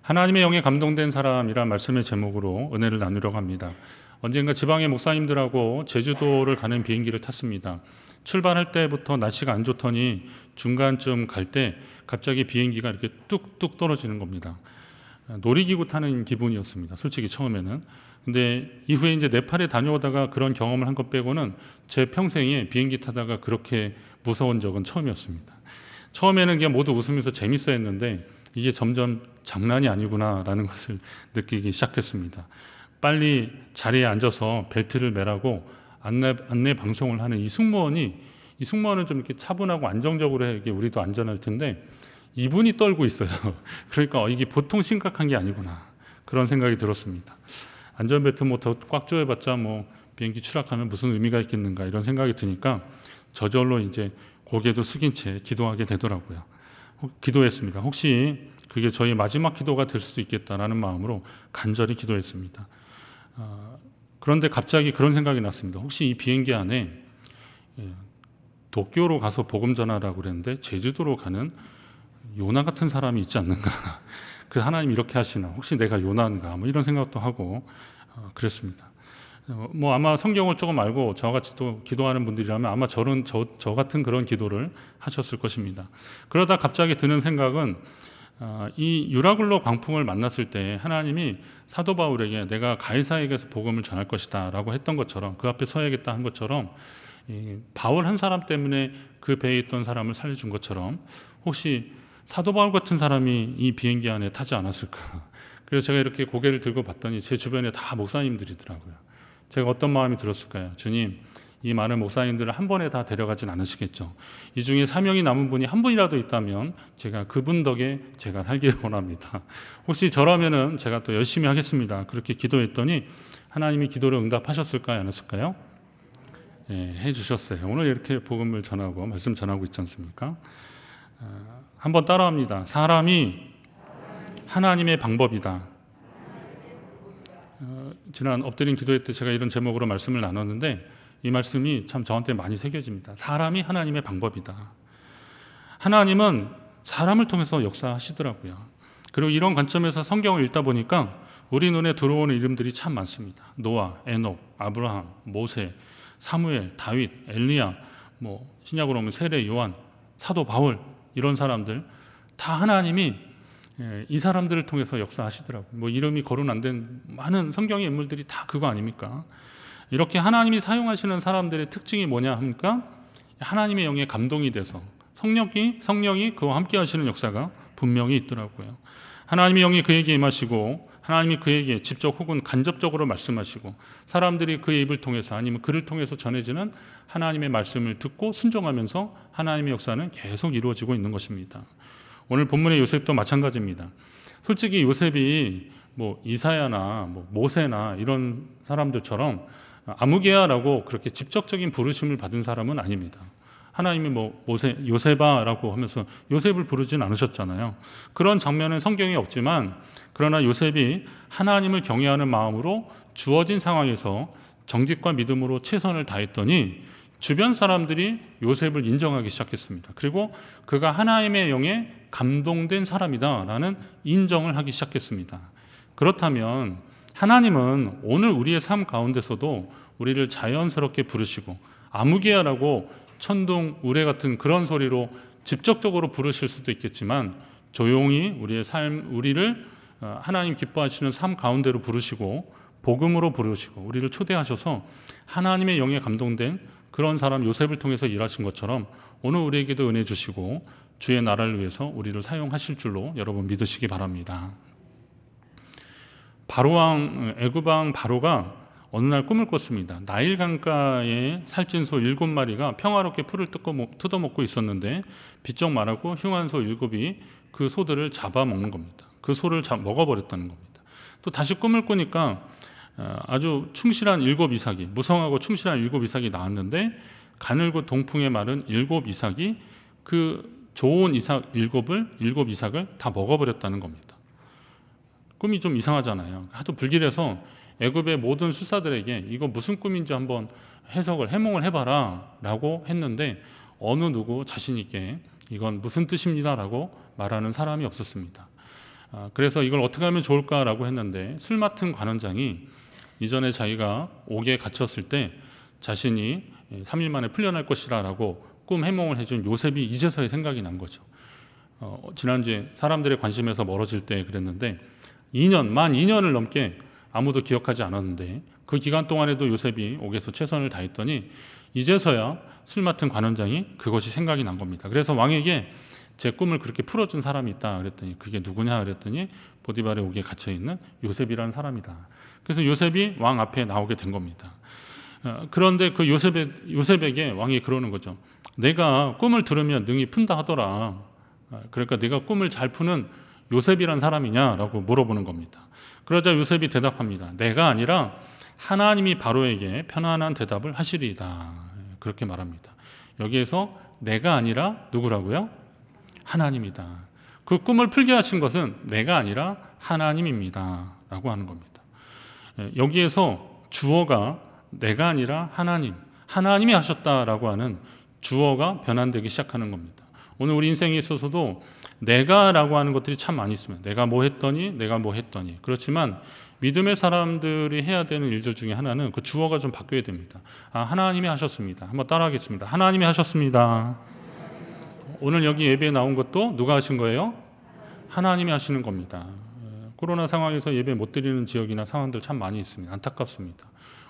하나님의 영에 감동된 사람이란 말씀의 제목으로 은혜를 나누려고 합니다. 언젠가 지방의 목사님들하고 제주도를 가는 비행기를 탔습니다. 출발할 때부터 날씨가 안 좋더니 중간쯤 갈 때 갑자기 비행기가 이렇게 뚝뚝 떨어지는 겁니다. 놀이기구 타는 기분이었습니다. 솔직히 처음에는. 근데 이후에 이제 네팔에 다녀오다가 그런 경험을 한 것 빼고는 제 평생에 비행기 타다가 그렇게 무서운 적은 처음이었습니다. 처음에는 그냥 모두 웃으면서 재밌어 했는데 이게 점점 장난이 아니구나라는 것을 느끼기 시작했습니다. 빨리 자리에 앉아서 벨트를 매라고 안내 방송을 하는 이 승무원은 좀 이렇게 차분하고 안정적으로 해, 이게 우리도 안전할 텐데 이분이 떨고 있어요. 그러니까 이게 보통 심각한 게 아니구나 그런 생각이 들었습니다. 안전벨트 뭐 더 꽉 조여봤자 뭐 비행기 추락하면 무슨 의미가 있겠는가 이런 생각이 드니까 저절로 이제 고개도 숙인 채 기도하게 되더라고요. 기도했습니다. 혹시 그게 저희 마지막 기도가 될 수도 있겠다라는 마음으로 간절히 기도했습니다. 그런데 갑자기 그런 생각이 났습니다. 혹시 이 비행기 안에 도쿄로 가서 복음 전하라고 그랬는데 제주도로 가는 요나 같은 사람이 있지 않는가? 그 하나님 이렇게 하시나? 혹시 내가 요나인가? 뭐 이런 생각도 하고 그랬습니다. 뭐 아마 성경을 조금 알고 저같이 또 기도하는 분들이라면 아마 저 같은 그런 기도를 하셨을 것입니다. 그러다 갑자기 드는 생각은 이 유라굴로 광풍을 만났을 때 하나님이 사도 바울에게 내가 가이사에게서 복음을 전할 것이다 라고 했던 것처럼 그 앞에 서야겠다 한 것처럼 바울 한 사람 때문에 그 배에 있던 사람을 살려준 것처럼 혹시 사도 바울 같은 사람이 이 비행기 안에 타지 않았을까. 그래서 제가 이렇게 고개를 들고 봤더니 제 주변에 다 목사님들이더라고요. 제가 어떤 마음이 들었을까요? 주님, 이 많은 목사님들을 한 번에 다 데려가진 않으시겠죠. 이 중에 사명이 남은 분이 한 분이라도 있다면 제가 그분 덕에 제가 살기를 원합니다. 혹시 저라면은 제가 또 열심히 하겠습니다. 그렇게 기도했더니 하나님이 기도를 응답하셨을까요? 안 하셨을까요? 예, 해주셨어요. 오늘 이렇게 복음을 전하고 말씀 전하고 있지 않습니까? 한번 따라합니다. 사람이 하나님의 방법이다. 지난 엎드린 기도회 때 제가 이런 제목으로 말씀을 나눴는데 이 말씀이 참 저한테 많이 새겨집니다. 사람이 하나님의 방법이다. 하나님은 사람을 통해서 역사하시더라고요. 그리고 이런 관점에서 성경을 읽다 보니까 우리 눈에 들어오는 이름들이 참 많습니다. 노아, 에녹, 아브라함, 모세, 사무엘, 다윗, 엘리야, 뭐 신약으로 보면 세례, 요한, 사도 바울 이런 사람들 다 하나님이 이 사람들을 통해서 역사하시더라고요. 뭐 이름이 거론 안 된 많은 성경의 인물들이 다 그거 아닙니까? 이렇게 하나님이 사용하시는 사람들의 특징이 뭐냐 합니까? 하나님의 영에 감동이 돼서 성령이 그와 함께 하시는 역사가 분명히 있더라고요. 하나님의 영이 그에게 임하시고 하나님이 그에게 직접 혹은 간접적으로 말씀하시고 사람들이 그의 입을 통해서 아니면 그를 통해서 전해지는 하나님의 말씀을 듣고 순종하면서 하나님의 역사는 계속 이루어지고 있는 것입니다. 오늘 본문의 요셉도 마찬가지입니다. 솔직히 요셉이 뭐 이사야나 뭐 모세나 이런 사람들처럼 아무개야라고 그렇게 직접적인 부르심을 받은 사람은 아닙니다. 하나님이 뭐 요셉아라고 하면서 요셉을 부르진 않으셨잖아요. 그런 장면은 성경에 없지만 그러나 요셉이 하나님을 경외하는 마음으로 주어진 상황에서 정직과 믿음으로 최선을 다했더니 주변 사람들이 요셉을 인정하기 시작했습니다. 그리고 그가 하나님의 영에 감동된 사람이다라는 인정을 하기 시작했습니다. 그렇다면 하나님은 오늘 우리의 삶 가운데서도 우리를 자연스럽게 부르시고 아무개야라고 천둥, 우레 같은 그런 소리로 직접적으로 부르실 수도 있겠지만 조용히 우리의 삶, 우리를 하나님 기뻐하시는 삶 가운데로 부르시고 복음으로 부르시고 우리를 초대하셔서 하나님의 영에 감동된 그런 사람 요셉을 통해서 일하신 것처럼 오늘 우리에게도 은혜 주시고 주의 나라를 위해서 우리를 사용하실 줄로 여러분 믿으시기 바랍니다. 바로왕 애굽왕 바로가 어느 날 꿈을 꿨습니다. 나일 강가에 살찐 소 7마리가 평화롭게 풀을 뜯어먹고 있었는데 비쩍 말하고 흉한 소 7이 그 소들을 잡아먹는 겁니다. 그 소를 먹어버렸다는 겁니다. 또 다시 꿈을 꾸니까 아주 충실한 7이삭이 무성하고 충실한 7이삭이 나왔는데 가늘고 동풍에 마른 7이삭이 그 좋은 이삭 7이삭을 다 먹어버렸다는 겁니다. 꿈이 좀 이상하잖아요. 하도 불길해서 애굽의 모든 술사들에게 이거 무슨 꿈인지 한번 해몽을 해봐라 라고 했는데 어느 누구 자신 있게 이건 무슨 뜻입니다 라고 말하는 사람이 없었습니다. 그래서 이걸 어떻게 하면 좋을까라고 했는데 술 맡은 관원장이 이전에 자기가 옥에 갇혔을 때 자신이 3일 만에 풀려날 것이라고 꿈 해몽을 해준 요셉이 이제서야 생각이 난 거죠. 지난주에 사람들의 관심에서 멀어질 때 그랬는데 만 2년을 넘게 아무도 기억하지 않았는데 그 기간 동안에도 요셉이 옥에서 최선을 다했더니 이제서야 술 맡은 관원장이 그것이 생각이 난 겁니다. 그래서 왕에게 제 꿈을 그렇게 풀어준 사람이 있다 그랬더니 그게 누구냐 그랬더니 보디발의 옥에 갇혀있는 요셉이라는 사람이다. 그래서 요셉이 왕 앞에 나오게 된 겁니다. 그런데 그 요셉에게 왕이 그러는 거죠. 내가 꿈을 들으면 능히 푼다 하더라. 그러니까 내가 꿈을 잘 푸는 요셉이란 사람이냐라고 물어보는 겁니다. 그러자 요셉이 대답합니다. 내가 아니라 하나님이 바로에게 편안한 대답을 하시리이다. 그렇게 말합니다. 여기에서 내가 아니라 누구라고요? 하나님이다. 그 꿈을 풀게 하신 것은 내가 아니라 하나님입니다. 라고 하는 겁니다. 여기에서 주어가 내가 아니라 하나님이 하셨다라고 하는 주어가 변환되기 시작하는 겁니다. 오늘 우리 인생에 있어서도 내가라고 하는 것들이 참 많이 있습니다. 내가 뭐 했더니 그렇지만 믿음의 사람들이 해야 되는 일들 중에 하나는 그 주어가 좀 바뀌어야 됩니다. 하나님이 하셨습니다. 한번 따라하겠습니다. 하나님이 하셨습니다. 오늘 여기 예배에 나온 것도 누가 하신 거예요? 하나님이 하시는 겁니다. 코로나 상황에서 예배 못 드리는 지역이나 상황들 참 많이 있습니다. 안타깝습니다.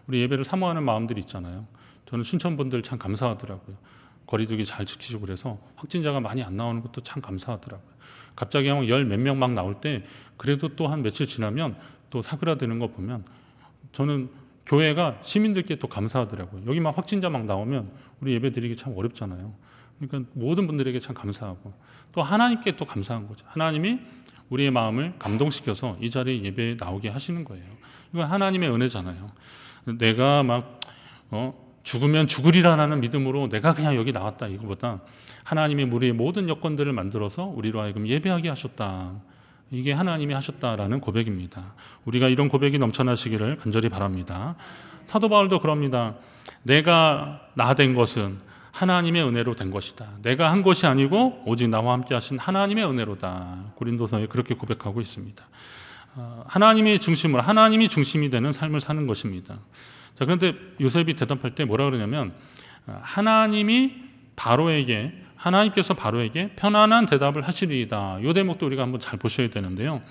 우리 예배를 사모하는 마음들이 있잖아요. 저는 신천분들 참 감사하더라고요. 거리두기 잘 지키시고 그래서 확진자가 많이 안 나오는 것도 참 감사하더라고요. 갑자기 한 열 몇 명 막 나올 때 그래도 또 한 며칠 지나면 또 사그라드는 거 보면 저는 교회가 시민들께 또 감사하더라고요. 여기 막 확진자 막 나오면 우리 예배 드리기 참 어렵잖아요. 그러니까 모든 분들에게 참 감사하고 또 하나님께 또 감사한 거죠. 하나님이 우리의 마음을 감동시켜서 이 자리에 예배에 나오게 하시는 거예요. 이건 하나님의 은혜잖아요. 내가 막 죽으면 죽으리라는 믿음으로 내가 그냥 여기 나왔다 이거보다 하나님이 우리의 모든 여건들을 만들어서 우리로 하여금 예배하게 하셨다. 이게 하나님이 하셨다라는 고백입니다. 우리가 이런 고백이 넘쳐나시기를 간절히 바랍니다. 사도 바울도 그럽니다. 내가 나 된 것은 하나님의 은혜로 된 것이다. 내가 한 것이 아니고 오직 나와 함께 하신 하나님의 은혜로다. 고린도서에 그렇게 고백하고 있습니다. 하나님이 중심이 되는 삶을 사는 것입니다. 자, 그런데 요셉이 대답할 때 뭐라 그러냐면 하나님께서 바로에게 편안한 대답을 하시리이다. 이 대목도 우리가 한번 잘 보셔야 되는데요.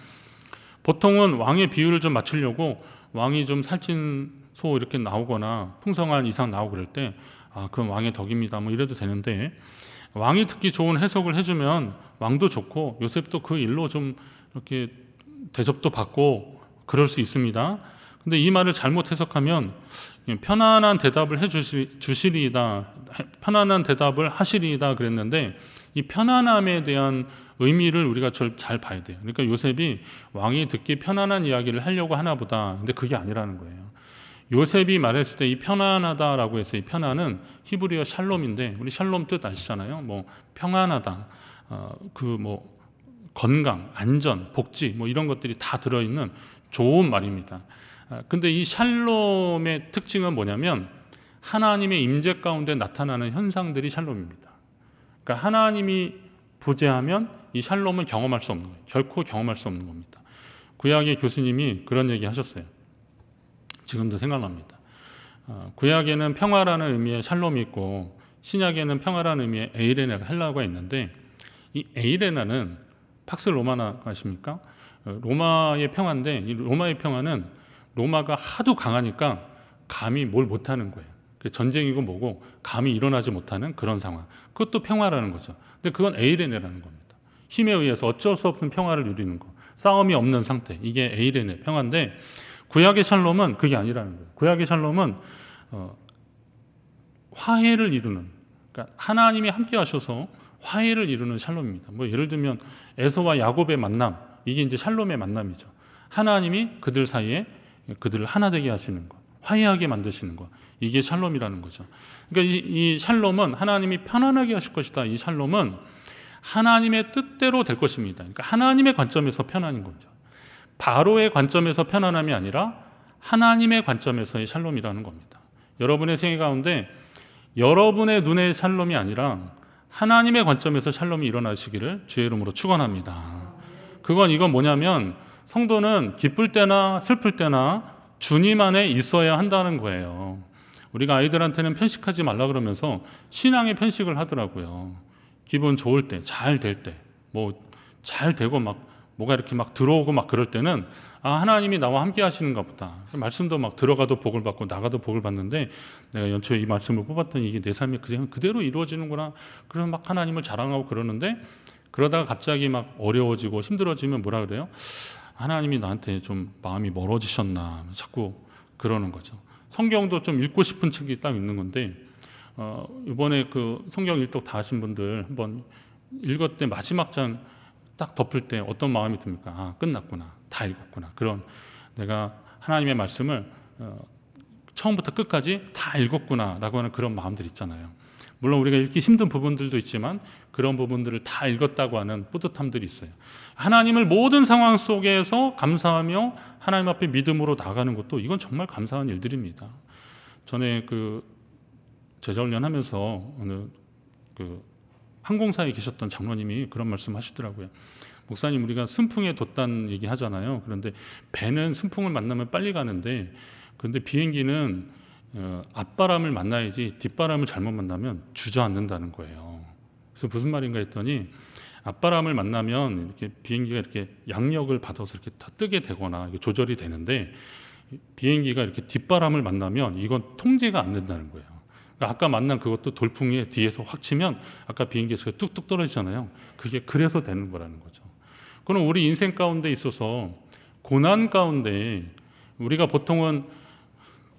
보통은 왕의 비유를 좀 맞추려고 왕이 좀 살찐 소 이렇게 나오거나 풍성한 이상 나오고 그럴 때 그건 왕의 덕입니다. 뭐 이래도 되는데 왕이 듣기 좋은 해석을 해주면 왕도 좋고 요셉도 그 일로 좀 이렇게 대접도 받고 그럴 수 있습니다. 근데 이 말을 잘못 해석하면 편안한 대답을 주시리이다, 편안한 대답을 하시리이다 그랬는데 이 편안함에 대한 의미를 우리가 잘 봐야 돼요. 그러니까 요셉이 왕이 듣기 편안한 이야기를 하려고 하나 보다. 근데 그게 아니라는 거예요. 요셉이 말했을 때 이 편안하다라고 해서 이 편안은 히브리어 샬롬인데 우리 샬롬 뜻 아시잖아요. 뭐 평안하다, 건강, 안전, 복지 뭐 이런 것들이 다 들어있는 좋은 말입니다. 근데 이 샬롬의 특징은 뭐냐면 하나님의 임재 가운데 나타나는 현상들이 샬롬입니다. 그러니까 하나님이 부재하면 이 샬롬은 경험할 수 없는 거예요. 결코 경험할 수 없는 겁니다. 구약의 교수님이 그런 얘기 하셨어요. 지금도 생각납니다. 구약에는 평화라는 의미의 샬롬이 있고 신약에는 평화라는 의미의 에이레나가 헬라어가 있는데 이 에이레나는 팍스 로마나 아십니까? 로마의 평화인데 이 로마의 평화는 로마가 하도 강하니까 감히 뭘 못하는 거예요. 전쟁이고 뭐고 감히 일어나지 못하는 그런 상황. 그것도 평화라는 거죠. 근데 그건 에이레네라는 겁니다. 힘에 의해서 어쩔 수 없는 평화를 누리는 거. 싸움이 없는 상태. 이게 에이레네 평화인데 구약의 샬롬은 그게 아니라는 거예요. 구약의 샬롬은 화해를 이루는, 그러니까 하나님이 함께 하셔서 화해를 이루는 샬롬입니다. 뭐 예를 들면 에서와 야곱의 만남, 이게 이제 샬롬의 만남이죠. 하나님이 그들 사이에 그들을 하나 되게 하시는 것, 화해하게 만드시는 것, 이게 샬롬이라는 거죠. 그러니까 이 샬롬은 하나님이 편안하게 하실 것이다. 이 샬롬은 하나님의 뜻대로 될 것입니다. 그러니까 하나님의 관점에서 편안인 거죠. 바로의 관점에서 편안함이 아니라 하나님의 관점에서의 샬롬이라는 겁니다. 여러분의 생애 가운데 여러분의 눈의 샬롬이 아니라 하나님의 관점에서 샬롬이 일어나시기를 주의 이름으로 축원합니다. 이건 뭐냐면 성도는 기쁠 때나 슬플 때나 주님 안에 있어야 한다는 거예요. 우리가 아이들한테는 편식하지 말라 그러면서 신앙의 편식을 하더라고요. 기분 좋을 때, 잘 될 때, 잘 되고 뭐가 이렇게 들어오고 그럴 때는 하나님이 나와 함께 하시는가 보다. 말씀도 들어가도 복을 받고 나가도 복을 받는데 내가 연초에 이 말씀을 뽑았더니 이게 내 삶이 그대로 이루어지는구나. 그래서 하나님을 자랑하고 그러는데 그러다가 갑자기 어려워지고 힘들어지면 뭐라 그래요? 하나님이 나한테 좀 마음이 멀어지셨나 자꾸 그러는 거죠. 성경도 좀 읽고 싶은 책이 딱 있는 건데 이번에 그 성경 일독 다 하신 분들 한번 읽을 때 마지막 장 딱 덮을 때 어떤 마음이 듭니까? 끝났구나, 다 읽었구나. 그런 내가 하나님의 말씀을 처음부터 끝까지 다 읽었구나라고 하는 그런 마음들 있잖아요. 물론 우리가 읽기 힘든 부분들도 있지만 그런 부분들을 다 읽었다고 하는 뿌듯함들이 있어요. 하나님을 모든 상황 속에서 감사하며 하나님 앞에 믿음으로 나가는 것도 이건 정말 감사한 일들입니다. 전에 제자훈련 하면서 어느 항공사에 계셨던 장로님이 그런 말씀 하시더라고요. 목사님, 우리가 순풍에 돛단 얘기 하잖아요. 그런데 배는 순풍을 만나면 빨리 가는데 그런데 비행기는 앞바람을 만나야지 뒷바람을 잘못 만나면 주저앉는다는 거예요. 그래서 무슨 말인가 했더니 앞바람을 만나면 이렇게 비행기가 이렇게 양력을 받아서 이렇게 다 뜨게 되거나 조절이 되는데 비행기가 이렇게 뒷바람을 만나면 이건 통제가 안 된다는 거예요. 그러니까 아까 만난 그것도 돌풍에 뒤에서 확 치면 아까 비행기에서 뚝뚝 떨어지잖아요. 그게 그래서 되는 거라는 거죠. 그럼 우리 인생 가운데 있어서 고난 가운데 우리가 보통은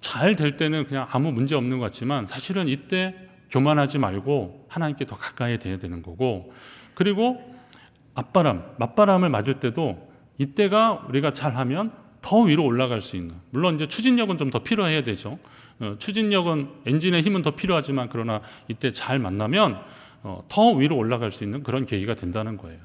잘 될 때는 그냥 아무 문제 없는 것 같지만 사실은 이때 교만하지 말고 하나님께 더 가까이 돼야 되는 거고, 그리고 맞바람을 맞을 때도 이때가 우리가 잘하면 더 위로 올라갈 수 있는, 물론 이제 추진력은 좀 더 필요해야 되죠. 추진력은 엔진의 힘은 더 필요하지만 그러나 이때 잘 만나면 더 위로 올라갈 수 있는 그런 계기가 된다는 거예요.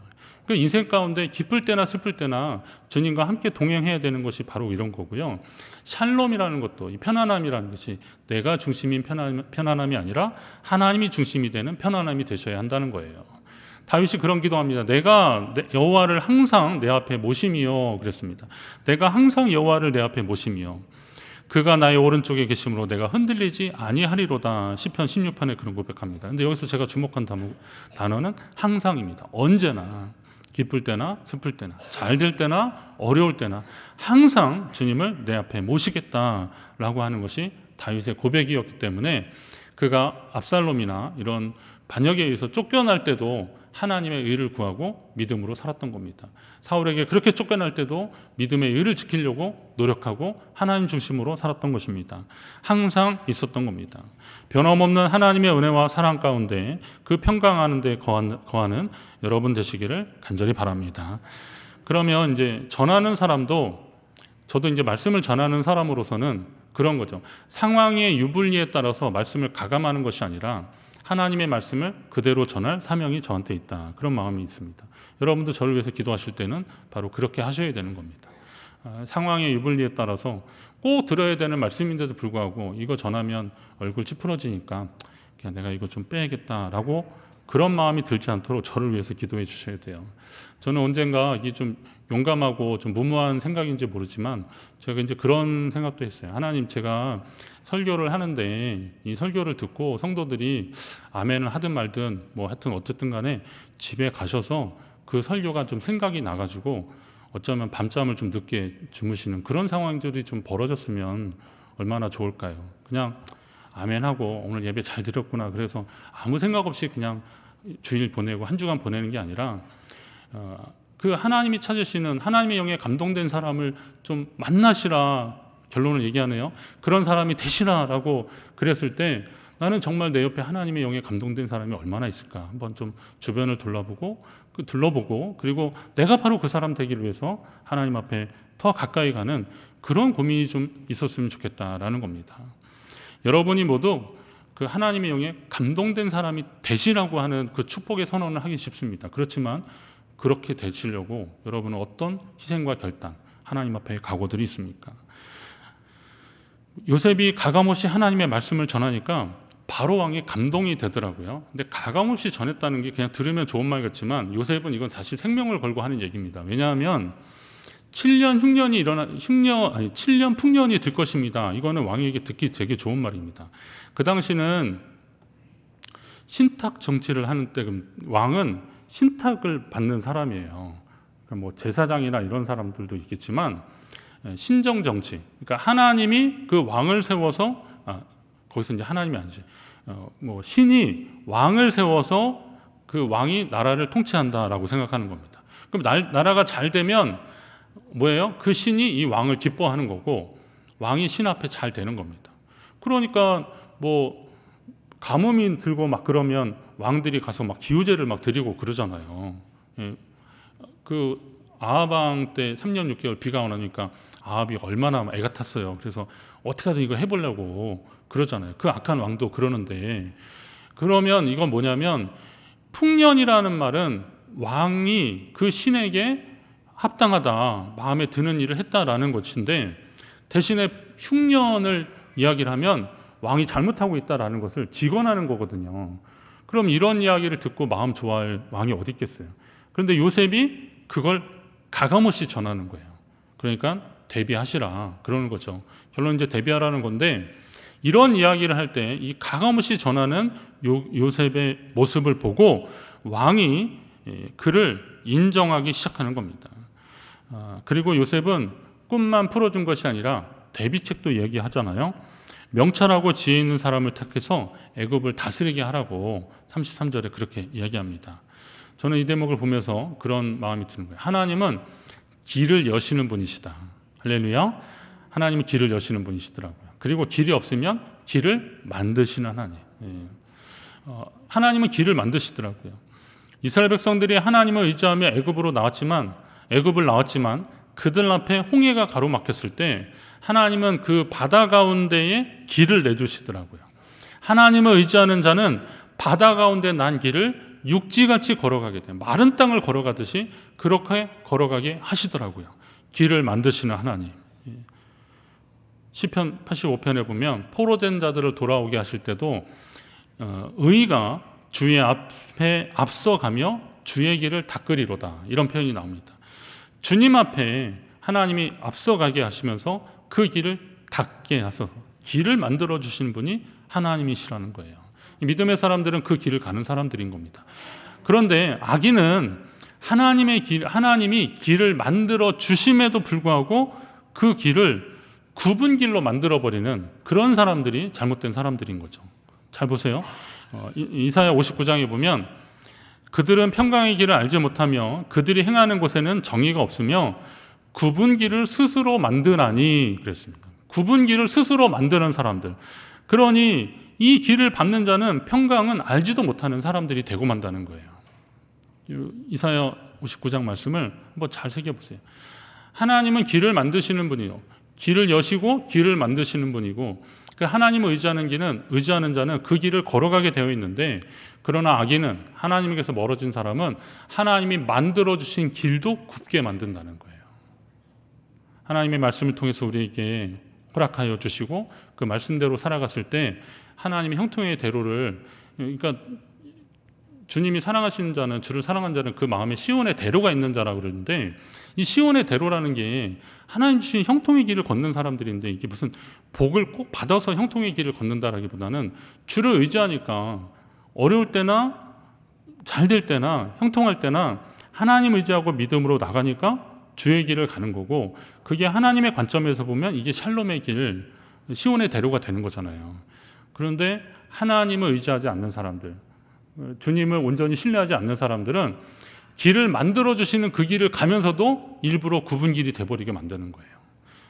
그 인생 가운데 기쁠 때나 슬플 때나 주님과 함께 동행해야 되는 것이 바로 이런 거고요. 샬롬이라는 것도, 이 편안함이라는 것이 내가 중심인 편안함이 아니라 하나님이 중심이 되는 편안함이 되셔야 한다는 거예요. 다윗이 그런 기도합니다. 내가 여호와를 항상 내 앞에 모심이요 그랬습니다. 내가 항상 여호와를 내 앞에 모심이요 그가 나의 오른쪽에 계심으로 내가 흔들리지 아니하리로다. 시편 16편에 그런 고백합니다. 근데 여기서 제가 주목한 단어는 항상입니다. 언제나, 기쁠 때나 슬플 때나 잘 될 때나 어려울 때나 항상 주님을 내 앞에 모시겠다라고 하는 것이 다윗의 고백이었기 때문에 그가 압살롬이나 이런 반역에 의해서 쫓겨날 때도 하나님의 의를 구하고 믿음으로 살았던 겁니다. 사울에게 그렇게 쫓겨날 때도 믿음의 의를 지키려고 노력하고 하나님 중심으로 살았던 것입니다. 항상 있었던 겁니다. 변함없는 하나님의 은혜와 사랑 가운데 그 평강하는 데 거하는 여러분 되시기를 간절히 바랍니다. 그러면 이제 전하는 사람도, 저도 이제 말씀을 전하는 사람으로서는 그런 거죠. 상황의 유불리에 따라서 말씀을 가감하는 것이 아니라 하나님의 말씀을 그대로 전할 사명이 저한테 있다. 그런 마음이 있습니다. 여러분도 저를 위해서 기도하실 때는 바로 그렇게 하셔야 되는 겁니다. 상황의 유불리에 따라서 꼭 들어야 되는 말씀인데도 불구하고 이거 전하면 얼굴 찌푸러지니까 그냥 내가 이거 좀 빼야겠다라고 그런 마음이 들지 않도록 저를 위해서 기도해 주셔야 돼요. 저는 언젠가 이게 좀 용감하고 좀 무모한 생각인지 모르지만 제가 이제 그런 생각도 했어요. 하나님, 제가 설교를 하는데 이 설교를 듣고 성도들이 아멘을 하든 말든 하여튼 어쨌든 간에 집에 가셔서 그 설교가 좀 생각이 나가지고 어쩌면 밤잠을 좀 늦게 주무시는 그런 상황들이 좀 벌어졌으면 얼마나 좋을까요? 그냥 아멘하고 오늘 예배 잘 드렸구나, 그래서 아무 생각 없이 그냥 주일 보내고 한 주간 보내는 게 아니라 그 하나님이 찾으시는 하나님의 영에 감동된 사람을 좀 만나시라, 결론을 얘기하네요. 그런 사람이 되시라라고 그랬을 때 나는 정말 내 옆에 하나님의 영에 감동된 사람이 얼마나 있을까 한번 좀 주변을 둘러보고 그리고 내가 바로 그 사람 되기를 위해서 하나님 앞에 더 가까이 가는 그런 고민이 좀 있었으면 좋겠다라는 겁니다. 여러분이 모두 그 하나님의 영에 감동된 사람이 되시라고 하는 그 축복의 선언을 하기 쉽습니다. 그렇지만 그렇게 되시려고 여러분은 어떤 희생과 결단, 하나님 앞에 각오들이 있습니까? 요셉이 가감없이 하나님의 말씀을 전하니까 바로 왕이 감동이 되더라고요. 근데 가감없이 전했다는 게 그냥 들으면 좋은 말 같지만 요셉은 이건 사실 생명을 걸고 하는 얘기입니다. 왜냐하면 7년 흉년이 7년 풍년이 들 것입니다. 이거는 왕에게 듣기 되게 좋은 말입니다. 그 당시는 신탁 정치를 하는 때 왕은 신탁을 받는 사람이에요. 그러니까 뭐 제사장이나 이런 사람들도 있겠지만 신정 정치. 그러니까 하나님이 그 왕을 세워서 거기서 이제 하나님이 아니지. 뭐 신이 왕을 세워서 그 왕이 나라를 통치한다라고 생각하는 겁니다. 그럼 나라가 잘 되면 뭐예요? 그 신이 이 왕을 기뻐하는 거고 왕이 신 앞에 잘 되는 겁니다. 그러니까 뭐 가뭄이 들고 막 그러면 왕들이 가서 막 기우제를 막 드리고 그러잖아요. 예. 그 아합 왕 때 3년 6개월 비가 안 오니까 아합이 얼마나 애가 탔어요. 그래서 어떻게든 이거 해보려고 그러잖아요. 그 악한 왕도 그러는데, 그러면 이건 뭐냐면 풍년이라는 말은 왕이 그 신에게 합당하다, 마음에 드는 일을 했다라는 것인데, 대신에 흉년을 이야기를 하면 왕이 잘못하고 있다라는 것을 직언하는 거거든요. 그럼 이런 이야기를 듣고 마음 좋아할 왕이 어디 있겠어요. 그런데 요셉이 그걸 가감없이 전하는 거예요. 그러니까 대비하시라 그러는 거죠. 결론 이제 대비하라는 건데, 이런 이야기를 할 때 이 가감없이 전하는 요셉의 모습을 보고 왕이 그를 인정하기 시작하는 겁니다. 그리고 요셉은 꿈만 풀어준 것이 아니라 대비책도 이야기하잖아요. 명철하고 지혜 있는 사람을 택해서 애굽을 다스리게 하라고 33절에 그렇게 이야기합니다. 저는 이 대목을 보면서 그런 마음이 드는 거예요. 하나님은 길을 여시는 분이시다. 할렐루야. 하나님은 길을 여시는 분이시더라고요. 그리고 길이 없으면 길을 만드시는 하나님. 하나님은 길을 만드시더라고요. 이스라엘 백성들이 하나님을 의지하며 애굽을 나왔지만 그들 앞에 홍해가 가로막혔을 때 하나님은 그 바다 가운데에 길을 내주시더라고요. 하나님을 의지하는 자는 바다 가운데 난 길을 육지같이 걸어가게 돼요. 마른 땅을 걸어가듯이 그렇게 걸어가게 하시더라고요. 길을 만드시는 하나님. 시편 85편에 보면 포로된 자들을 돌아오게 하실 때도 의가 주의 앞에 앞서가며 주의 길을 닦으리로다, 이런 표현이 나옵니다. 주님 앞에 하나님이 앞서가게 하시면서 그 길을 닦게 하셔서 길을 만들어 주신 분이 하나님이시라는 거예요. 믿음의 사람들은 그 길을 가는 사람들인 겁니다. 그런데 악인은 하나님이 길을 만들어 주심에도 불구하고 그 길을 굽은 길로 만들어버리는 그런 사람들이 잘못된 사람들인 거죠. 잘 보세요. 이사야 59장에 보면 그들은 평강의 길을 알지 못하며 그들이 행하는 곳에는 정의가 없으며 굽은 길을 스스로 만드나니 그랬습니다. 굽은 길을 스스로 만드는 사람들. 그러니 이 길을 밟는 자는 평강은 알지도 못하는 사람들이 되고 만다는 거예요. 이사야 59장 말씀을 한번 잘 새겨보세요. 하나님은 길을 만드시는 분이요, 길을 여시고 길을 만드시는 분이고, 그 하나님을 의지하는 자는 그 길을 걸어가게 되어 있는데, 그러나 악인은, 하나님께서 멀어진 사람은 하나님이 만들어주신 길도 굽게 만든다는 거예요. 하나님의 말씀을 통해서 우리에게 허락하여 주시고 그 말씀대로 살아갔을 때 하나님의 형통의 대로를, 그러니까 주님이 사랑하시는 자는, 주를 사랑한 자는 그 마음에 시온의 대로가 있는 자라고 그러는데, 이 시온의 대로라는 게 하나님 주신 형통의 길을 걷는 사람들인데, 이게 무슨 복을 꼭 받아서 형통의 길을 걷는다라기보다는 주를 의지하니까 어려울 때나 잘 될 때나 형통할 때나 하나님 의지하고 믿음으로 나가니까 주의 길을 가는 거고, 그게 하나님의 관점에서 보면 이게 샬롬의 길, 시온의 대로가 되는 거잖아요. 그런데 하나님을 의지하지 않는 사람들, 주님을 온전히 신뢰하지 않는 사람들은 길을 만들어주시는 그 길을 가면서도 일부러 굽은 길이 돼버리게 만드는 거예요.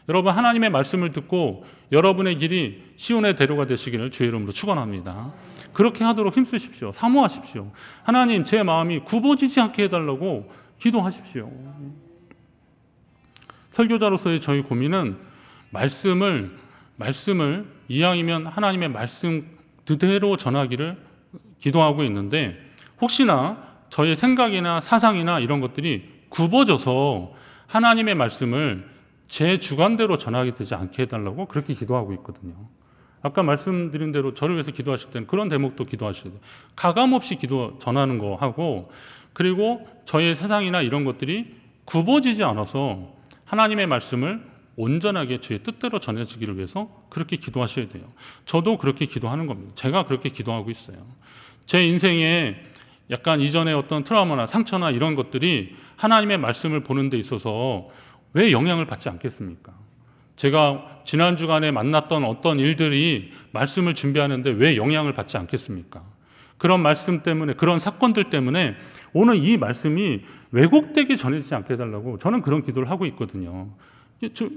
여러분, 하나님의 말씀을 듣고 여러분의 길이 시온의 대로가 되시기를 주의 이름으로 축원합니다. 그렇게 하도록 힘쓰십시오. 사모하십시오. 하나님, 제 마음이 굽어지지 않게 해달라고 기도하십시오. 설교자로서의 저희 고민은 말씀을 이왕이면 하나님의 말씀 그대로 전하기를 기도하고 있는데, 혹시나 저의 생각이나 사상이나 이런 것들이 굽어져서 하나님의 말씀을 제 주관대로 전하게 되지 않게 해달라고 그렇게 기도하고 있거든요. 아까 말씀드린 대로 저를 위해서 기도하실 때는 그런 대목도 기도하셔야 돼요. 가감없이 기도 전하는 거 하고, 그리고 저의 세상이나 이런 것들이 굽어지지 않아서 하나님의 말씀을 온전하게 주의 뜻대로 전해지기를 위해서 그렇게 기도하셔야 돼요. 저도 그렇게 기도하는 겁니다. 제가 그렇게 기도하고 있어요. 제 인생에 약간 이전에 어떤 트라우마나 상처나 이런 것들이 하나님의 말씀을 보는 데 있어서 왜 영향을 받지 않겠습니까? 제가 지난 주간에 만났던 어떤 일들이 말씀을 준비하는데 왜 영향을 받지 않겠습니까? 그런 말씀 때문에, 그런 사건들 때문에 오늘 이 말씀이 왜곡되게 전해지지 않게 해달라고 저는 그런 기도를 하고 있거든요.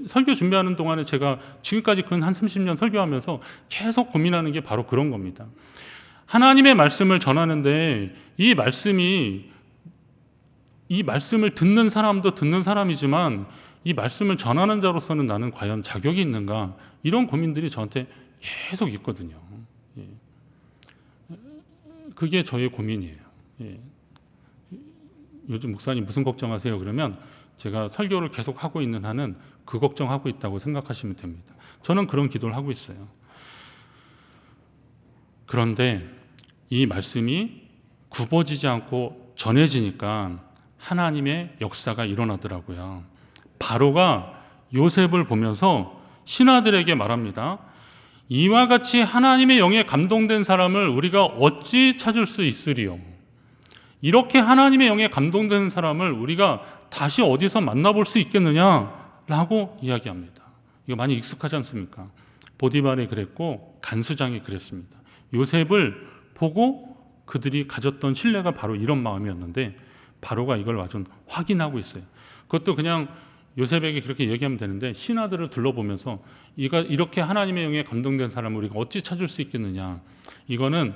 설교 준비하는 동안에 제가 지금까지 근 한 30년 설교하면서 계속 고민하는 게 바로 그런 겁니다. 하나님의 말씀을 전하는데 이 말씀을 듣는 사람도 듣는 사람이지만 이 말씀을 전하는 자로서는 나는 과연 자격이 있는가, 이런 고민들이 저한테 계속 있거든요. 그게 저의 고민이에요. 요즘 목사님 무슨 걱정하세요? 그러면 제가 설교를 계속 하고 있는 한은 그 걱정하고 있다고 생각하시면 됩니다. 저는 그런 기도를 하고 있어요. 그런데 이 말씀이 굽어지지 않고 전해지니까 하나님의 역사가 일어나더라고요. 바로가 요셉을 보면서 신하들에게 말합니다. 이와 같이 하나님의 영에 감동된 사람을 우리가 어찌 찾을 수 있으리요? 이렇게 하나님의 영에 감동된 사람을 우리가 다시 어디서 만나볼 수 있겠느냐라고 이야기합니다. 이거 많이 익숙하지 않습니까? 보디발이 그랬고 간수장이 그랬습니다. 요셉을 보고 그들이 가졌던 신뢰가 바로 이런 마음이었는데 바로가 이걸 완전 확인하고 있어요. 그것도 그냥 요셉에게 그렇게 얘기하면 되는데 신하들을 둘러보면서 이렇게 하나님의 영에 감동된 사람을 우리가 어찌 찾을 수 있겠느냐, 이거는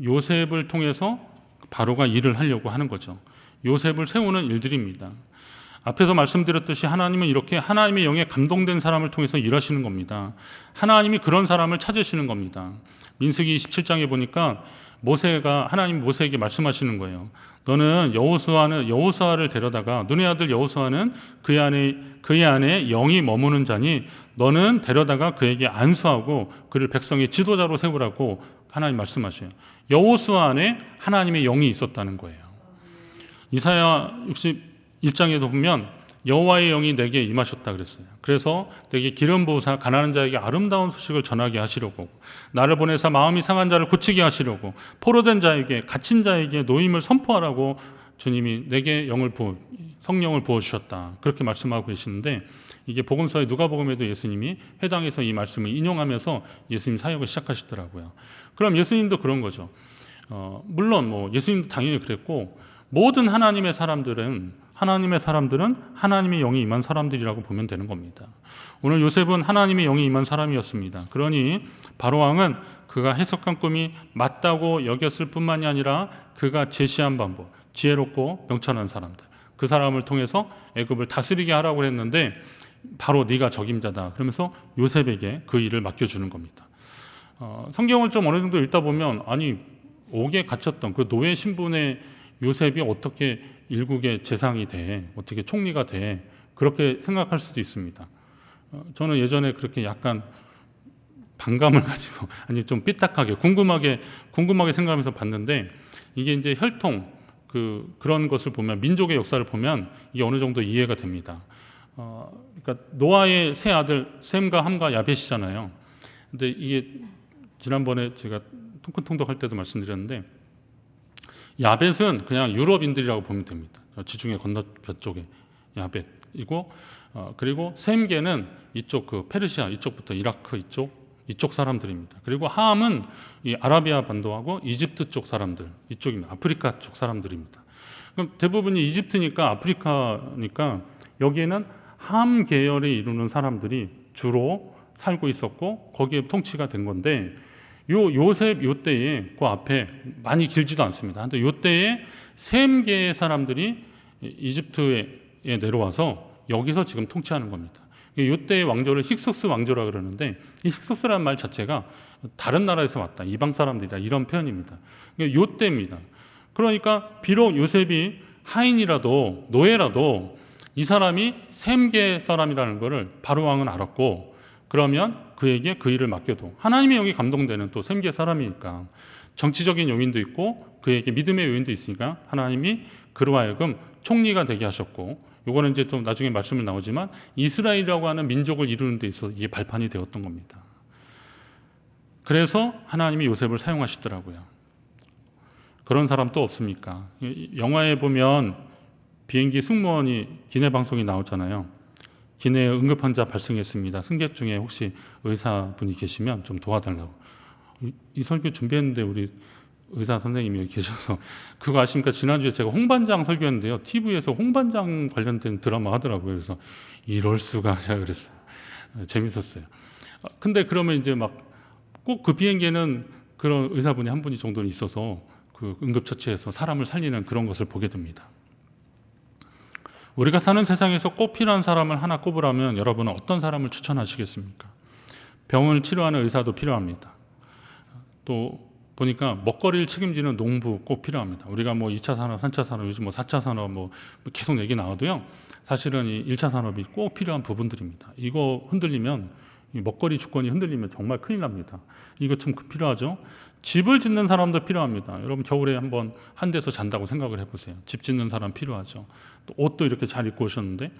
요셉을 통해서 바로가 일을 하려고 하는 거죠. 요셉을 세우는 일들입니다. 앞에서 말씀드렸듯이 하나님은 이렇게 하나님의 영에 감동된 사람을 통해서 일하시는 겁니다. 하나님이 그런 사람을 찾으시는 겁니다. 민수기 27장에 보니까 하나님 모세에게 말씀하시는 거예요. 너는 여호수아를 데려다가, 눈의 아들 여호수아는 그의 안에 영이 머무는 자니 너는 데려다가 그에게 안수하고 그를 백성의 지도자로 세우라고 하나님 말씀하셔요. 여호수아 안에 하나님의 영이 있었다는 거예요. 이사야 61장에도 보면 여호와의 영이 내게 임하셨다 그랬어요. 그래서 내게 기름 부으사 가난한 자에게 아름다운 소식을 전하게 하시려고, 나를 보내사 마음이 상한 자를 고치게 하시려고, 포로된 자에게, 갇힌 자에게 노임을 선포하라고 주님이 내게 성령을 부어주셨다, 그렇게 말씀하고 계시는데, 이게 복음서의 누가복음에도 예수님이 회당에서 이 말씀을 인용하면서 예수님 사역을 시작하시더라고요. 그럼 예수님도 그런 거죠. 물론 예수님도 당연히 그랬고, 모든 하나님의 사람들은 하나님의 영이 임한 사람들이라고 보면 되는 겁니다. 오늘 요셉은 하나님의 영이 임한 사람이었습니다. 그러니 바로왕은 그가 해석한 꿈이 맞다고 여겼을 뿐만이 아니라 그가 제시한 방법, 지혜롭고 명철한 사람들, 그 사람을 통해서 애굽을 다스리게 하라고 했는데 바로 네가 적임자다 그러면서 요셉에게 그 일을 맡겨주는 겁니다. 성경을 좀 어느 정도 읽다 보면 옥에 갇혔던 그 노예 신분의 요셉이 어떻게 일국의 재상이 돼, 어떻게 총리가 돼, 그렇게 생각할 수도 있습니다. 저는 예전에 그렇게 약간 반감을 가지고, 좀 삐딱하게 궁금하게 생각하면서 봤는데, 이게 이제 혈통 그런 것을 보면, 민족의 역사를 보면 이게 어느 정도 이해가 됩니다. 그러니까 노아의 세 아들 셈과 함과 야벳이잖아요. 근데 이게 지난번에 제가 통큰통독할 때도 말씀드렸는데, 야벳은 그냥 유럽인들이라고 보면 됩니다. 지중해 건너편 쪽에 야벳이고, 그리고 셈계는 이쪽 페르시아 이쪽부터 이라크 이쪽 사람들입니다. 그리고 함은 이 아라비아 반도하고 이집트 쪽 사람들, 이쪽입니다. 아프리카 쪽 사람들입니다. 그럼 대부분이 이집트니까 아프리카니까 여기에는 함 계열을 이루는 사람들이 주로 살고 있었고 거기에 통치가 된 건데, 요셉 요때에 그 앞에 많이 길지도 않습니다. 근데 요때에 셈계의 사람들이 이집트에 내려와서 여기서 지금 통치하는 겁니다. 요때의 왕조를 힉소스 왕조라 그러는데, 이 힉소스라는 말 자체가 다른 나라에서 왔다, 이방 사람들이다, 이런 표현입니다. 요때입니다. 그러니까 비록 요셉이 하인이라도 노예라도 이 사람이 셈계 사람이라는 것을 바로 왕은 알았고, 그러면 그에게 그 일을 맡겨도 하나님의 영이 감동되는 또 샘기의 사람이니까 정치적인 요인도 있고 그에게 믿음의 요인도 있으니까 하나님이 그로 하여금 총리가 되게 하셨고, 요거는 이제 좀 나중에 말씀을 나오지만 이스라엘이라고 하는 민족을 이루는 데 있어서 이게 발판이 되었던 겁니다. 그래서 하나님이 요셉을 사용하시더라고요. 그런 사람 또 없습니까? 영화에 보면 비행기 승무원이 기내 방송이 나오잖아요. 기내에 응급환자 발생했습니다. 승객 중에 혹시 의사분이 계시면 좀 도와달라고. 이 설교 준비했는데 우리 의사 선생님이 여기 계셔서 그거 아십니까? 지난주에 제가 홍반장 설교했는데요. TV에서 홍반장 관련된 드라마 하더라고요. 그래서 이럴 수가 제가 그랬어요. 재밌었어요. 근데 그러면 이제 막 꼭 그 비행기에는 그런 의사분이 한 분이 정도는 있어서 그 응급처치에서 사람을 살리는 그런 것을 보게 됩니다. 우리가 사는 세상에서 꼭 필요한 사람을 하나 꼽으라면 여러분은 어떤 사람을 추천하시겠습니까? 병을 치료하는 의사도 필요합니다. 또 보니까 먹거리를 책임지는 농부 꼭 필요합니다. 우리가 뭐 2차 산업, 3차 산업, 요즘 뭐 4차 산업 뭐 계속 얘기 나와도요. 사실은 이 1차 산업이 꼭 필요한 부분들입니다. 이거 흔들리면 이 먹거리 주권이 흔들리면 정말 큰일 납니다. 이거 좀 필요하죠. 집을 짓는 사람도 필요합니다. 여러분 겨울에 한번 한 데서 잔다고 생각을 해보세요. 집 짓는 사람 필요하죠. 또 옷도 이렇게 잘 입고 오셨는데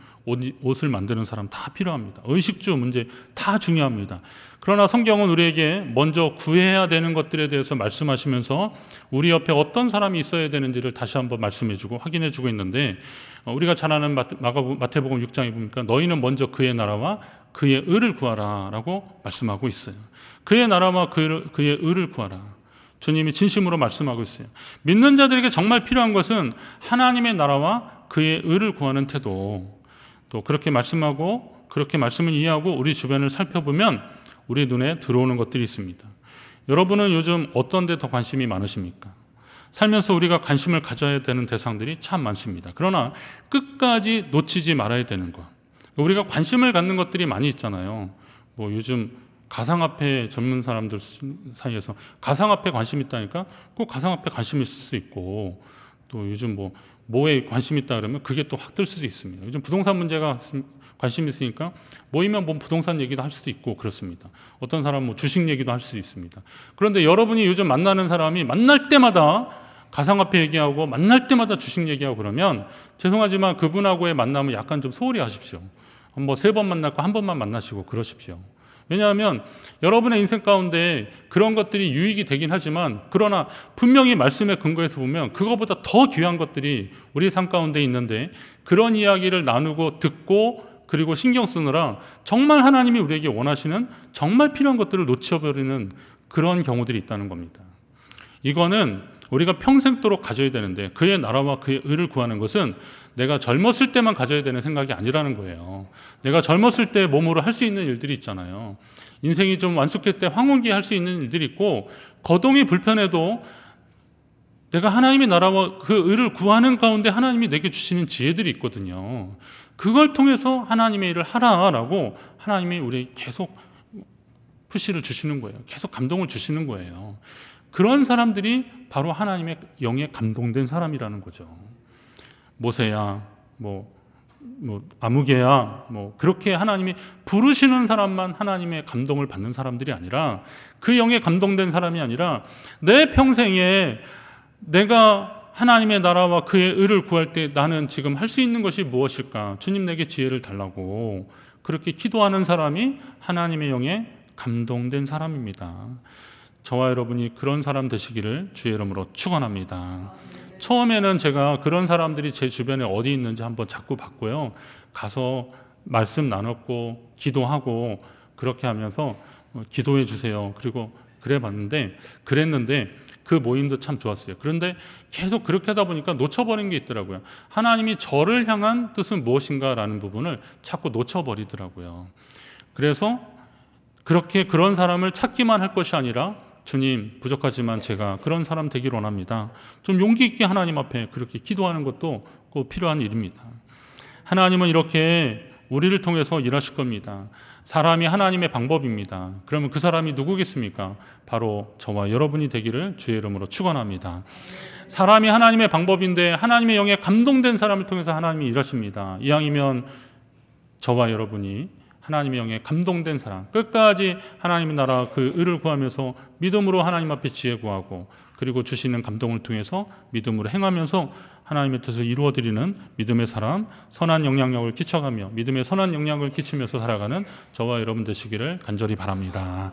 옷을 만드는 사람 다 필요합니다. 의식주 문제 다 중요합니다. 그러나 성경은 우리에게 먼저 구해야 되는 것들에 대해서 말씀하시면서 우리 옆에 어떤 사람이 있어야 되는지를 다시 한번 말씀해주고 확인해주고 있는데, 우리가 잘 아는 마태복음 6장에 보니까 너희는 먼저 그의 나라와 그의 의를 구하라 라고 말씀하고 있어요. 그의 나라와 그의 의를 구하라. 주님이 진심으로 말씀하고 있어요. 믿는 자들에게 정말 필요한 것은 하나님의 나라와 그의 의를 구하는 태도. 또 그렇게 말씀하고 그렇게 말씀을 이해하고 우리 주변을 살펴보면 우리 눈에 들어오는 것들이 있습니다. 여러분은 요즘 어떤 데 더 관심이 많으십니까? 살면서 우리가 관심을 가져야 되는 대상들이 참 많습니다. 그러나 끝까지 놓치지 말아야 되는 것. 우리가 관심을 갖는 것들이 많이 있잖아요. 뭐 요즘 가상화폐 전문 사람들 사이에서 가상화폐 관심 있다니까 꼭 가상화폐 관심 있을 수 있고, 또 요즘 뭐에 관심 있다 그러면 그게 또 확 뜰 수도 있습니다. 요즘 부동산 문제가 관심 있으니까 모이면 부동산 얘기도 할 수도 있고 그렇습니다. 어떤 사람은 주식 얘기도 할 수도 있습니다. 그런데 여러분이 요즘 만나는 사람이 만날 때마다 가상화폐 얘기하고 만날 때마다 주식 얘기하고 그러면 죄송하지만 그분하고의 만남은 약간 좀 소홀히 하십시오. 뭐 3번 만났고 한 번만 만나시고 그러십시오. 왜냐하면 여러분의 인생 가운데 그런 것들이 유익이 되긴 하지만, 그러나 분명히 말씀의 근거에서 보면 그거보다 더 귀한 것들이 우리 삶 가운데 있는데, 그런 이야기를 나누고 듣고 그리고 신경 쓰느라 정말 하나님이 우리에게 원하시는 정말 필요한 것들을 놓쳐버리는 그런 경우들이 있다는 겁니다. 이거는 우리가 평생도록 가져야 되는데, 그의 나라와 그의 의를 구하는 것은 내가 젊었을 때만 가져야 되는 생각이 아니라는 거예요. 내가 젊었을 때 몸으로 할 수 있는 일들이 있잖아요. 인생이 좀 완숙할 때 황혼기에 할 수 있는 일들이 있고, 거동이 불편해도 내가 하나님의 나라와 그 의를 구하는 가운데 하나님이 내게 주시는 지혜들이 있거든요. 그걸 통해서 하나님의 일을 하라라고 하나님이 우리에게 계속 푸시를 주시는 거예요. 계속 감동을 주시는 거예요. 그런 사람들이 바로 하나님의 영에 감동된 사람이라는 거죠. 모세야, 아무개야, 그렇게 하나님이 부르시는 사람만 하나님의 감동을 받는 사람들이 아니라, 그 영에 감동된 사람이 아니라 내 평생에 내가 하나님의 나라와 그의 의를 구할 때 나는 지금 할 수 있는 것이 무엇일까? 주님 내게 지혜를 달라고 그렇게 기도하는 사람이 하나님의 영에 감동된 사람입니다. 저와 여러분이 그런 사람 되시기를 주의 이름으로 축원합니다. 처음에는 제가 그런 사람들이 제 주변에 어디 있는지 한번 자꾸 봤고요. 가서 말씀 나눴고 기도하고 그렇게 하면서 기도해 주세요. 그리고 그랬는데 그 모임도 참 좋았어요. 그런데 계속 그렇게 하다 보니까 놓쳐버린 게 있더라고요. 하나님이 저를 향한 뜻은 무엇인가라는 부분을 자꾸 놓쳐버리더라고요. 그래서 그런 사람을 찾기만 할 것이 아니라, 주님 부족하지만 제가 그런 사람 되기를 원합니다. 좀 용기 있게 하나님 앞에 그렇게 기도하는 것도 꼭 필요한 일입니다. 하나님은 이렇게 우리를 통해서 일하실 겁니다. 사람이 하나님의 방법입니다. 그러면 그 사람이 누구겠습니까? 바로 저와 여러분이 되기를 주의 이름으로 축원합니다. 사람이 하나님의 방법인데 하나님의 영에 감동된 사람을 통해서 하나님이 일하십니다. 이왕이면 저와 여러분이 하나님의 영에 감동된 사람, 끝까지 하나님의 나라 그 의를 구하면서 믿음으로 하나님 앞에 지혜 구하고, 그리고 주시는 감동을 통해서 믿음으로 행하면서 하나님의 뜻을 이루어드리는 믿음의 사람, 선한 영향력을 끼쳐가며 믿음의 선한 영향을 끼치면서 살아가는 저와 여러분 되시기를 간절히 바랍니다.